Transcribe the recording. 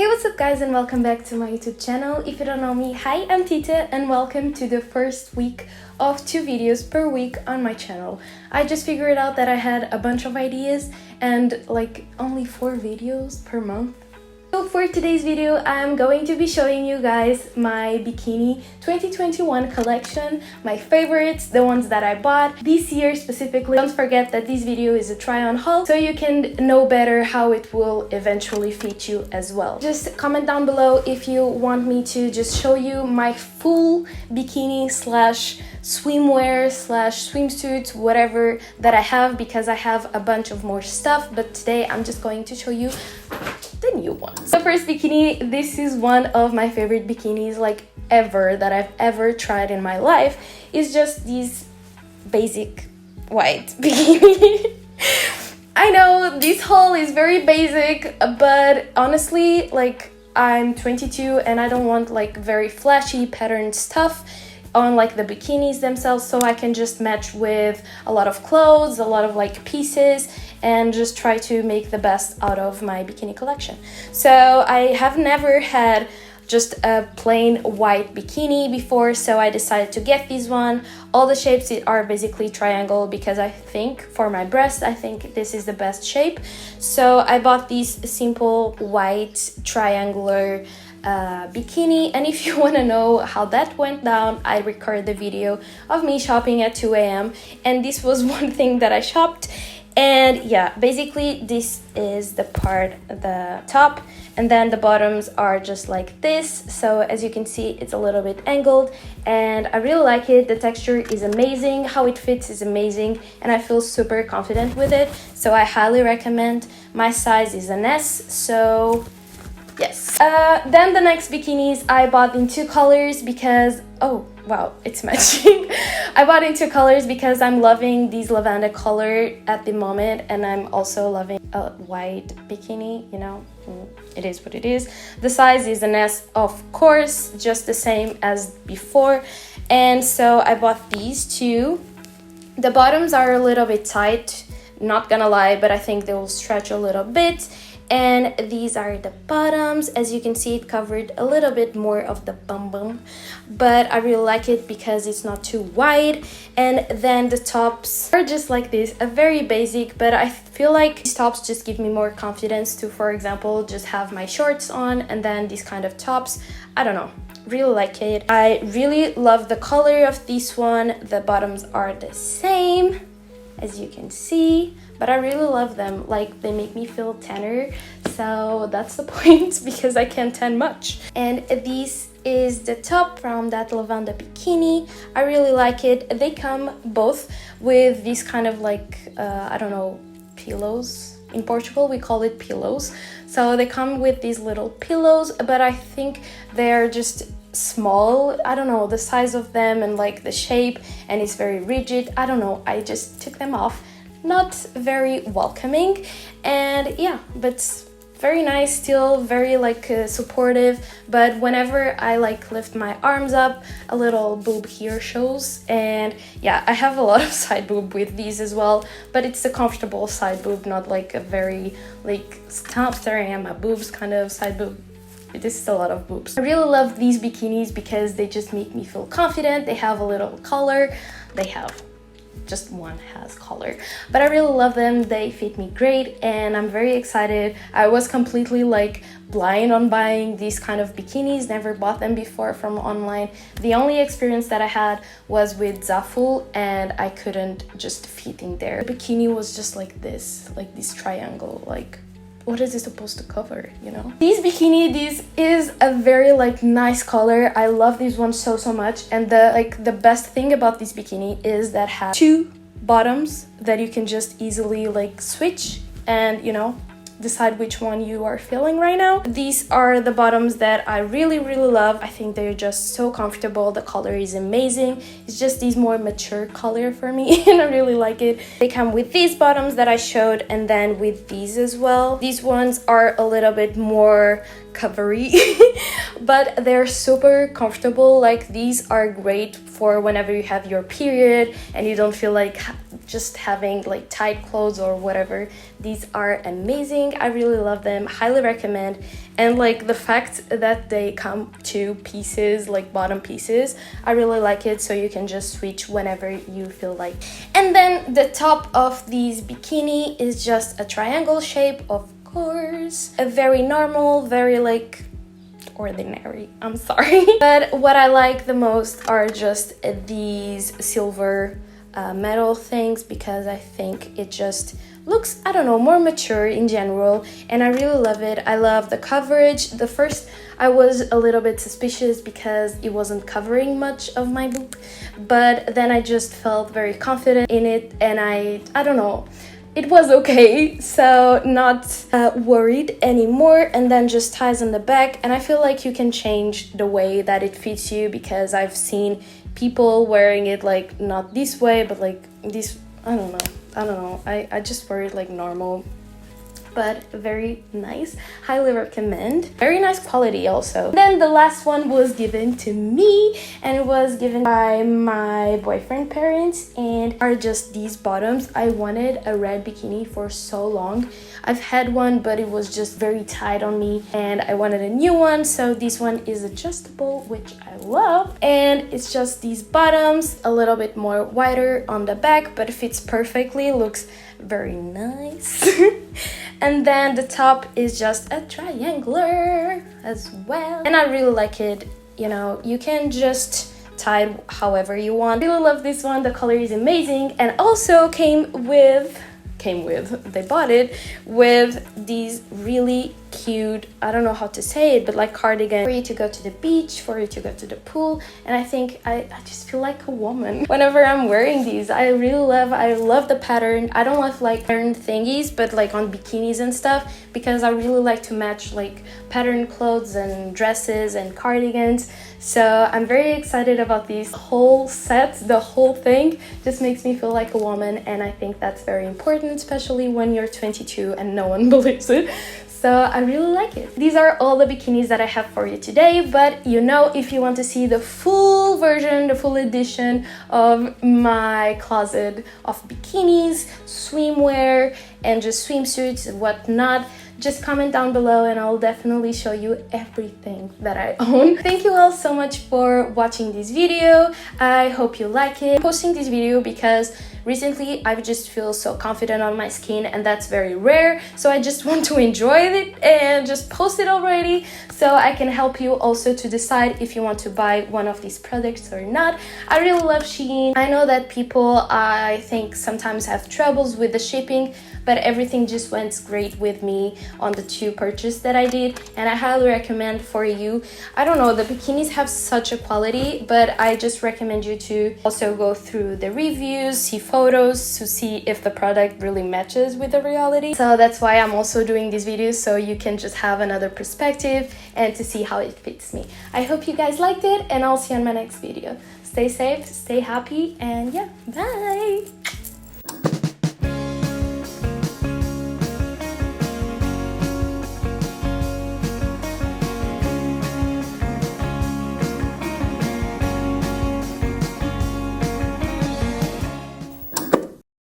Hey, what's up guys, and welcome back to my YouTube channel. If you don't know me, hi, I'm Tita and welcome to the first week of 2 videos per week on my channel. I just figured out that I had a bunch of ideas and like only 4 videos per month. So for today's video, I'm going to be showing you guys my bikini 2021 collection, my favorites, the ones that I bought this year specifically. Don't forget that this video is a try-on haul, so you can know better how it will eventually fit you as well. Just comment down below if you want me to just show you my full bikini slash swimwear slash swimsuits, whatever that I have, because I have a bunch of more stuff, but today I'm just going to show you the new ones. The first bikini, this is one of my favorite bikinis like ever that I've ever tried in my life, is just these basic white bikini. I know this haul is very basic, but honestly, like, I'm 22 and I don't want like very flashy patterned stuff on like the bikinis themselves, so I can just match with a lot of clothes, a lot of like pieces, and just try to make the best out of my bikini collection. So I have never had just a plain white bikini before, so I decided to get this one. All the shapes are basically triangle because I think for my breast, I think this is the best shape. So I bought this simple white triangular bikini, and if you want to know how that went down, I recorded the video of me shopping at 2 a.m. and this was one thing that I shopped. And yeah, basically this is the part, the top, and then the bottoms are just like this. So as you can see, it's a little bit angled and I really like it. The texture is amazing, how it fits is amazing, and I feel super confident with it, so I highly recommend. My size is an S, so yes. Then the next bikinis I bought in 2 colors because, oh wow, it's matching. I bought in 2 colors because I'm loving this lavender color at the moment, and I'm also loving a white bikini, you know, it is what it is. The size is an S, of course, just the same as before, and so I bought these 2. The bottoms are a little bit tight, not gonna lie, but I think they will stretch a little bit. And these are the bottoms. As you can see, it covered a little bit more of the bum, but I really like it because it's not too wide. And then the tops are just like this, a very basic, but I feel like these tops just give me more confidence to, for example, just have my shorts on and then these kind of tops. I don't know, really like it. I really love the color of this one. The bottoms are the same, as you can see, but I really love them. Like, they make me feel tanner, so that's the point because I can't tan much. And this is the top from that lavender bikini. I really like it. They come both with these kind of like I don't know, pillows. In Portugal we call it pillows. So they come with these little pillows, but I think they're just small. I don't know, the size of them and like the shape, and it's very rigid. I don't know, I just took them off. Not very welcoming, and yeah, but very nice, still very like supportive. But whenever I like lift my arms up, a little boob here shows. And yeah, I have a lot of side boob with these as well, but it's a comfortable side boob, not like a very like stop staring at my boobs kind of side boob. This is a lot of boobs. I really love these bikinis because they just make me feel confident. They have a little color. They have just one has color, but I really love them. They fit me great and I'm very excited. I was completely like blind on buying these kind of bikinis, never bought them before from online. The only experience that I had was with Zaful and I couldn't just fit in there. The bikini was just like this triangle, like what is it supposed to cover, you know? This bikini, this is a very like nice color. I love this one so much, and the best thing about this bikini is that has 2 bottoms that you can just easily like switch and, you know, decide which one you are feeling right now. These are the bottoms that I really love. I think they're just so comfortable. The color is amazing. It's just these more mature color for me and I really like it. They come with these bottoms that I showed and then with these as well. These ones are a little bit more covery but they're super comfortable. Like, these are great for whenever you have your period and you don't feel like just having like tight clothes or whatever. These are amazing. I really love them, highly recommend. and like the fact that they come two pieces, like bottom pieces, I really like it, so you can just switch whenever you feel like. And then the top of these bikini is just a triangle shape, of course, a very normal, very like ordinary, I'm sorry. But what I like the most are just these silver metal things, because I think it just looks, I don't know, more mature in general, and I really love it. I love the coverage. The first I was a little bit suspicious because it wasn't covering much of my boob, but then I just felt very confident in it, and I don't know, it was okay, so not worried anymore. And then just ties on the back, and I feel like you can change the way that it fits you, because I've seen people wearing it like not this way, but like this. I don't know, I just wear it like normal, but very nice, highly recommend, very nice quality also. Then the last one was given to me, and it was given by my boyfriend parents, and are just these bottoms. I wanted a red bikini for so long. I've had one, but it was just very tight on me, and I wanted a new one, so this one is adjustable, which I love. And it's just these bottoms, a little bit more wider on the back, but it fits perfectly, looks very nice. And then the top is just a triangular as well, and I really like it. You know, you can just tie it however you want. I really love this one. The color is amazing, and also they bought it with these really cute, I don't know how to say it, but like cardigan for you to go to the beach, for you to go to the pool. And I think I just feel like a woman whenever I'm wearing these. I love the pattern. I don't love like pattern thingies, but like on bikinis and stuff, because I really like to match like pattern clothes and dresses and cardigans. So I'm very excited about this whole set. The whole thing just makes me feel like a woman, and I think that's very important, especially when you're 22 and no one believes it. So I really like it. These are all the bikinis that I have for you today, but you know, if you want to see the full version, the full edition of my closet of bikinis, swimwear, and just swimsuits and whatnot, just comment down below and I'll definitely show you everything that I own. Thank you all so much for watching this video. I hope you like it. I'm posting this video because recently I just feel so confident on my skin, and that's very rare, so I just want to enjoy it and just post it already, so I can help you also to decide if you want to buy one of these products or not. I really love Shein. I know that people, I think, sometimes have troubles with the shipping, but everything just went great with me on the 2 purchases that I did, and I highly recommend for you. I don't know, the bikinis have such a quality, but I just recommend you to also go through the reviews, see photos to see if the product really matches with the reality. So that's why I'm also doing these videos, so you can just have another perspective and to see how it fits me. I hope you guys liked it, and I'll see you on my next video. Stay safe, stay happy, and yeah, bye!